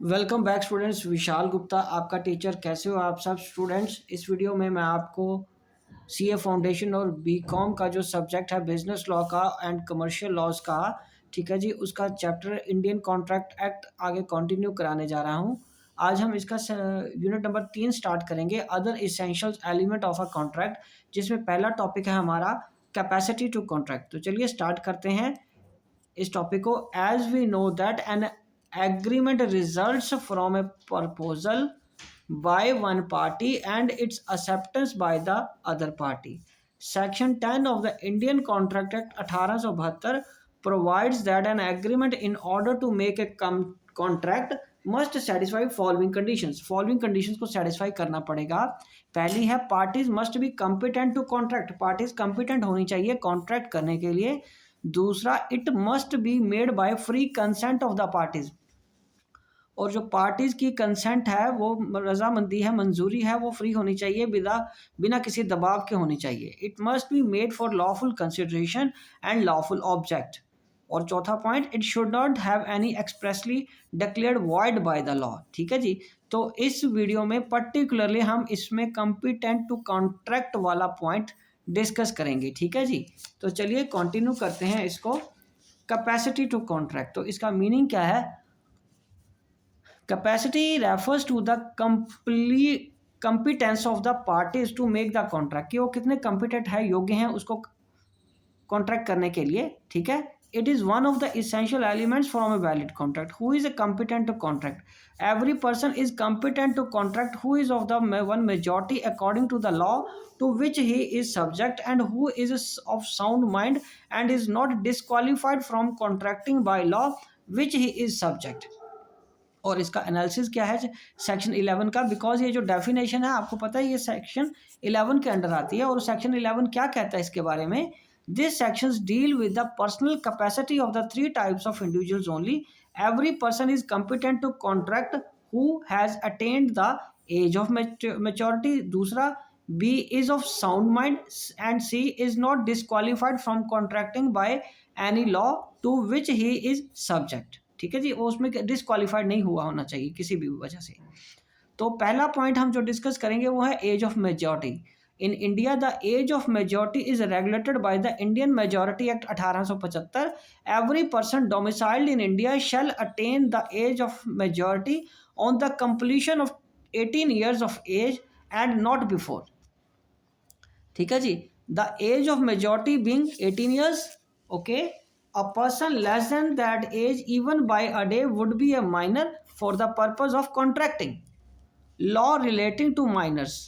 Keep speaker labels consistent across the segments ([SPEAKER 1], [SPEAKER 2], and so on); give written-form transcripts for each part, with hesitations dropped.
[SPEAKER 1] Welcome back students. Vishal Gupta आपका teacher. कैसे हो आप सब स्टूडेंट्स? इस वीडियो में मैं आपको सीए फाउंडेशन और बीकॉम का जो सब्जेक्ट है बिजनेस लॉ का एंड कमर्शियल लॉज का, ठीक है जी, उसका चैप्टर इंडियन कॉन्ट्रैक्ट एक्ट आगे कंटिन्यू कराने जा रहा हूँ। आज हम इसका यूनिट नंबर 3 स्टार्ट करेंगे, other essential element of a contract, जिसमें पहला टॉपिक है हमारा कैपेसिटी टू कॉन्ट्रैक्ट। तो चलिए स्टार्ट करते हैं इस टॉपिक को। As we know that an agreement results from a proposal by one party and its acceptance by the other party. Section 10 of the Indian Contract Act 1872 provides that an agreement in order to make a contract must satisfy following conditions. Following conditions को satisfy करना पड़ेगा। पहली है parties must be competent to contract. parties competent होनी चाहिए contract करने के लिए। दूसरा, it must be made by free consent of the parties. और जो पार्टीज की कंसेंट है, वो रजामंदी है, मंजूरी है, वो फ्री होनी चाहिए, बिना किसी दबाव के होनी चाहिए। It must be made for lawful consideration and lawful object. और चौथा point, it should not have any expressly declared void by the law. ठीक है जी। तो इस वीडियो में पर्टिकुलरली हम इसमें कंपिटेंट टू कॉन्ट्रैक्ट वाला पॉइंट डिस्कस करेंगे। ठीक है जी। तो चलिए कंटिन्यू करते हैं इसको। कैपेसिटी टू कॉन्ट्रैक्ट, तो इसका मीनिंग क्या है? Capacity refers to the complete competence of the parties to make the contract, कि वो कितने competent है, योग्य हैं उसको कॉन्ट्रैक्ट करने के लिए। ठीक है। It is one of the essential elements from a valid contract. Who is a competent to contract? Every person is competent to contract who is of the one majority according to the law to which he is subject and who is of sound mind and is not disqualified from contracting by law which he is subject. और इसका analysis क्या है section 11 का? Because ये जो definition है आपको पता है ये सेक्शन 11 के अंडर आती है। और सेक्शन 11 क्या कहता है इसके बारे में? This sections deal with the personal capacity of the 3 types of individuals only. Every person is competent to contract who has attend the age of maturity. दूसरा, B is of sound mind and C is not disqualified from contracting by any law to which he is subject. ठीक है जी। वो उसमें disqualified नहीं हुआ होना चाहिए किसी भी वजह से। तो पहला पॉइंट हम जो डिस्कस करेंगे वो है age of majority. In India the age of majority is regulated by the Indian majority act 1875। Every person domiciled in India shall attain the age of majority on the completion of 18 years of age and not before. ठीक है जी। The age of majority being 18 years. Okay. A person less than that age even by a day would be a minor for the purpose of contracting. Law relating to minors,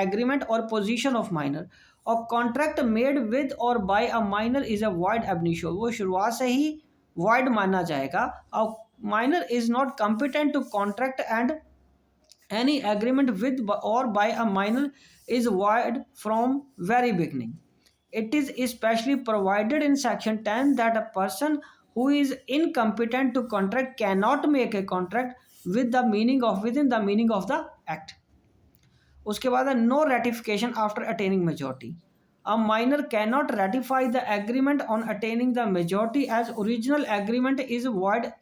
[SPEAKER 1] agreement or position of minor, or contract made with or by a minor is a void ab initio. वो शुरुआत से ही void माना जाएगा। A minor is not competent to contract and any agreement with or by a minor is void from very beginning. It is especially provided in section 10 that a person who is incompetent to contract cannot make a contract with the meaning of within the meaning of the act. उसके बाद है no ratification after attaining majority. A minor cannot ratify the agreement on attaining the majority as original agreement is void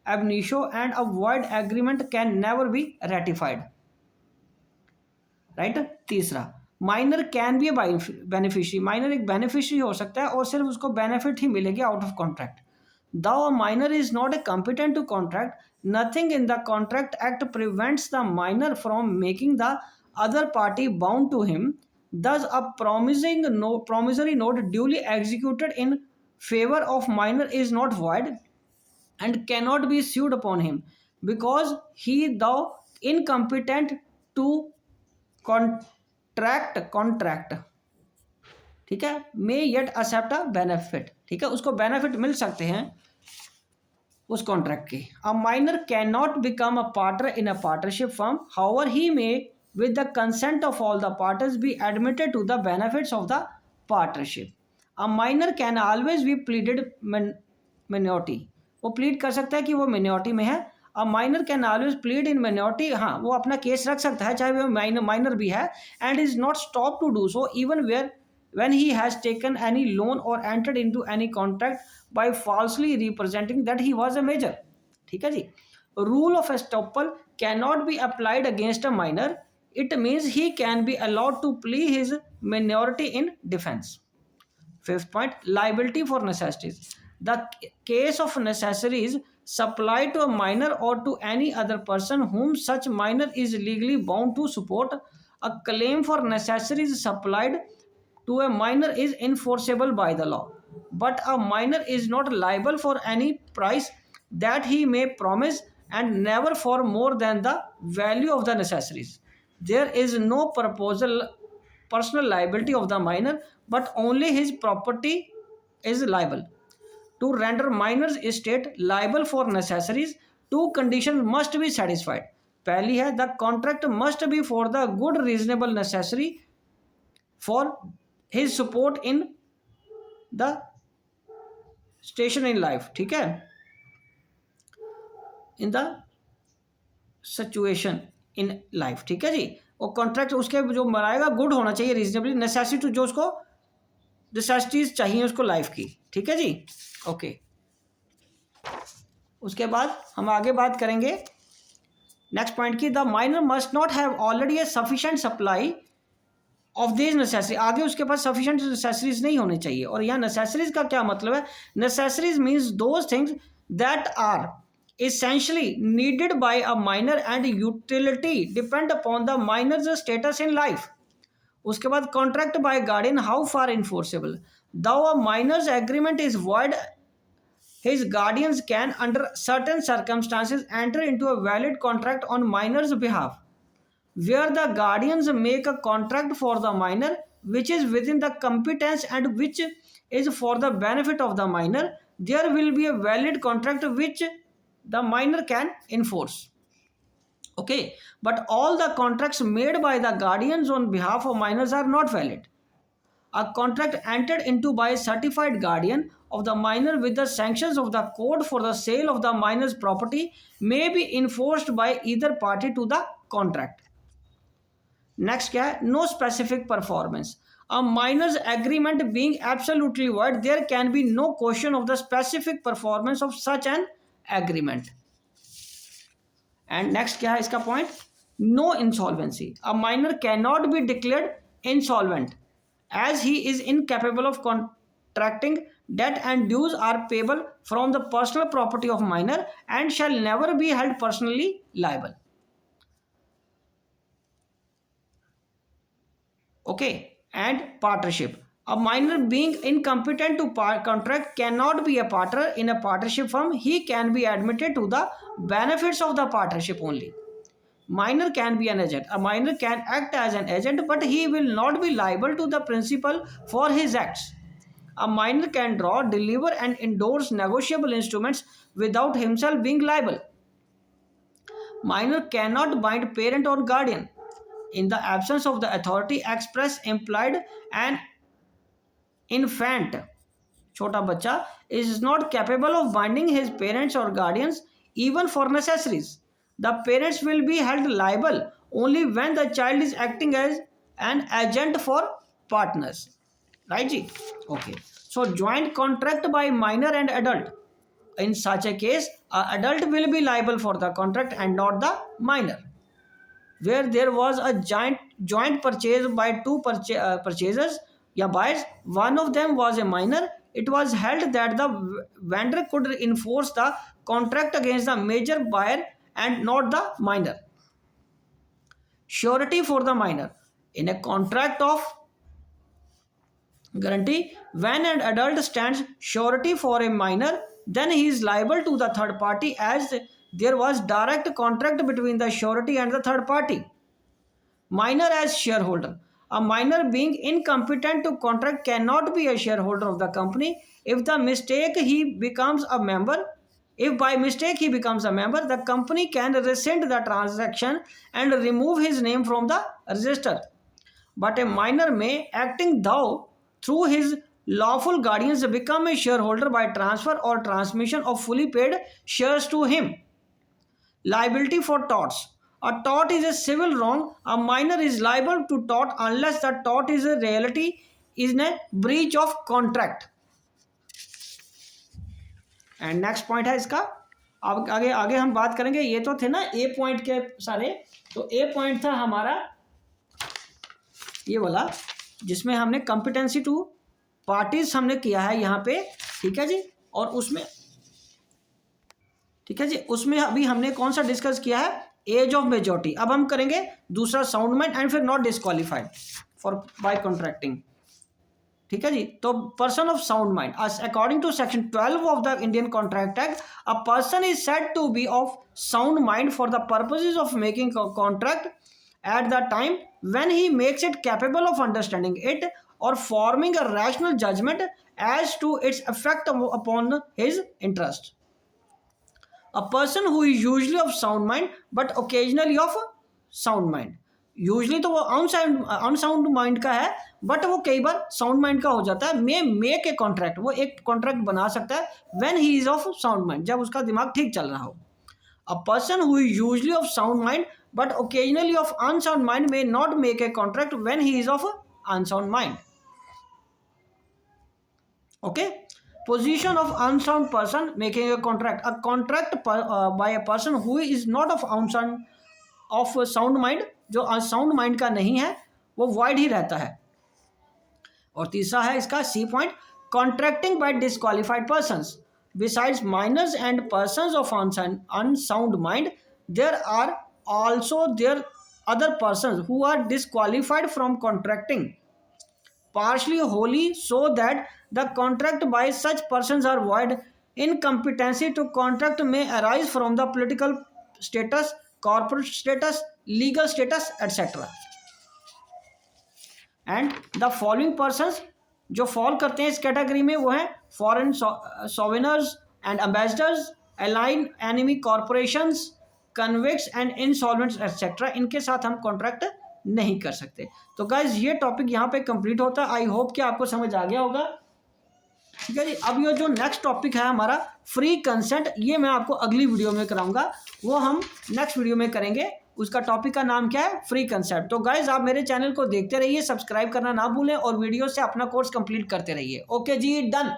[SPEAKER 1] ab initio and a void agreement can never be ratified. Right. तीसरा, minor can be beneficiary. Minor एक beneficiary हो सकता है और सिर्फ उसको benefit ही मिलेगी out of contract. The minor is not a competent to contract, nothing in the contract act prevents the minor from making the other party bound to him. Thus a promissory note duly executed in favor of minor is not void and cannot be sued upon him because he though incompetent to contract. ठीक है। मे yet accept a benefit. ठीक है, उसको benefit मिल सकते हैं उस contract के। A minor can not become a partner in a partnership firm, however he may with the consent of all the partners be admitted to the benefits of the partnership. A minor can always be pleaded minority. वो plead कर सकता है कि वो minority में है। A minor can always plead in minority. हाँ, वो अपना केस रख सकता है चाहे वो माइनर भी है। And is not stop to do so even where when he has taken any loan or entered into any contract by falsely representing that he was a major। ठीक है जी। rule of estoppel cannot be applied against a minor. It means he can be allowed to plead his minority in defense. Fifth point, liability for necessities. The case of necessaries supplied to a minor or to any other person whom such minor is legally bound to support, a claim for necessaries supplied to a minor is enforceable by the law. But a minor is not liable for any price that he may promise, and never for more than the value of the necessaries. There is no personal liability of the minor, but only his property is liable. To render minor's estate liable for necessaries, two conditions must be satisfied. पहली है, the contract must be for the good reasonable necessary for his support in the station in life, ठीक है, in the situation in life, ठीक है जी. और contract उसके जो बनाएगा गुड होना चाहिए, रीजनेबली, नेसेसिटी जो उसको नेसेसिटीज चाहिए उसको लाइफ की, ठीक है जी. ओके, उसके बाद हम आगे बात करेंगे नेक्स्ट पॉइंट की, the minor must not have already A sufficient supply of this necessary. आगे उसके पास सफिशिएंट नेसेसरीज नहीं होने चाहिए. और यहाँ नेसेसरीज का क्या मतलब है? Necessaries means those things that are essentially needed by a minor and utility depend upon the minor's status in life. उसके बाद contract by guardian, how far enforceable? Though a minor's agreement is void, his guardians can under certain circumstances enter into a valid contract on minor's behalf, where the guardians make a contract for the minor which is within the competence and which is for the benefit of the minor. There will be a valid contract which the minor can enforce. Okay, but all the contracts made by the guardians on behalf of minors are not valid. A contract entered into by a certified guardian of the minor with the sanctions of the court for the sale of the minor's property may be enforced by either party to the contract. Next क्या है? No specific performance. A minor's agreement being absolutely void, there can be no question of the specific performance of such an agreement. And next क्या है इसका point? No insolvency. A minor cannot be declared insolvent as he is incapable of contracting. Debt and dues are payable from the personal property of minor and shall never be held personally liable. Okay, and partnership. A minor being incompetent to contract cannot be a partner in a partnership firm. He can be admitted to the benefits of the partnership only. Minor can be an agent. A minor can act as an agent, but he will not be liable to the principal for his acts. A minor can draw, deliver, and endorse negotiable instruments without himself being liable. Minor cannot bind parent or guardian. In the absence of the authority express implied, an infant, छोटा बच्चा, is not capable of binding his parents or guardians even for necessaries. The parents will be held liable only when the child is acting as an agent for partners. Right ji? Okay. So joint contract by minor and adult. In such a case, an adult will be liable for the contract and not the minor. Where there was a joint purchase by two purchasers या buyers, one of them was a minor, it was held that the vendor could enforce the contract against the major buyer and not the minor. Surety for the minor. In a contract of guarantee, when an adult stands surety for a minor, then he is liable to the third party as there was direct contract between the surety and the third party. Minor as shareholder. A minor being incompetent to contract cannot be a shareholder of the company. If by mistake he becomes a member, the company can rescind the transaction and remove his name from the register. But a minor may, acting through his lawful guardians, become a shareholder by transfer or transmission of fully paid shares to him. Liability for torts. A tort is a civil wrong. A minor is liable to tort unless the tort is a reality in a breach of contract. And next point है इसका अब आगे आगे हम बात करेंगे। ये तो थे ना ए पॉइंट के सारे, तो ए पॉइंट था हमारा ये वाला जिसमें हमने कॉम्पिटेंसी टू पार्टीज हमने किया है यहाँ पे, ठीक है जी। और उसमें ठीक है जी, उसमें अभी हमने कौन सा डिस्कस किया है, एज ऑफ मेजॉरिटी। अब हम करेंगे दूसरा साउंड माइंड एंड फिर not disqualified for by contracting, ठीक है जी। तो person of sound mind, according to section 12 of the Indian contract act, a person is said to be of sound mind for the purposes of making contract at the time when he makes it capable of understanding it or forming a rational judgment as to its effect upon his interest. A person who is usually of sound mind but occasionally of sound mind, usually तो वो unsound mind का है but वो कई बार sound mind का हो जाता है, मे मेक ए कॉन्ट्रैक्ट, वो एक कॉन्ट्रैक्ट बना सकता है when he is of sound mind, जब उसका दिमाग ठीक चल रहा हो। A person who is usually of sound mind but occasionally of unsound mind may not make a contract when he is of unsound mind. Okay, position of unsound person making a contract, a contract by a person who is not of sound mind, जो sound mind का नहीं है वो void ही रहता है। और तीसरा है इसका C point, contracting by disqualified persons besides minors and persons of unsound mind, there are also there other persons who are disqualified from contracting partially wholly, so that the contract by such persons are void. Incompetency to contract may arise from the political status, corporate status, legal status, etc. and the following persons जो fall करते हैं इस category में वो है foreign सोवेनर्स and ambassadors, alien enemy corporations, convicts and insolvents etcetera, इनके साथ हम कॉन्ट्रैक्ट नहीं कर सकते। तो गाइज ये टॉपिक यहाँ पे कंप्लीट होता है। आई होप कि आपको समझ आ गया होगा, ठीक है जी। अब ये जो नेक्स्ट टॉपिक है हमारा फ्री कंसेंट, ये मैं आपको अगली वीडियो में कराऊंगा, वो हम नेक्स्ट वीडियो में करेंगे। उसका टॉपिक का नाम क्या है, फ्री कंसेंट। तो गाइज आप मेरे चैनल को देखते रहिए, सब्सक्राइब करना ना भूलें और वीडियो से अपना कोर्स कंप्लीट करते रहिए। ओके जी, डन।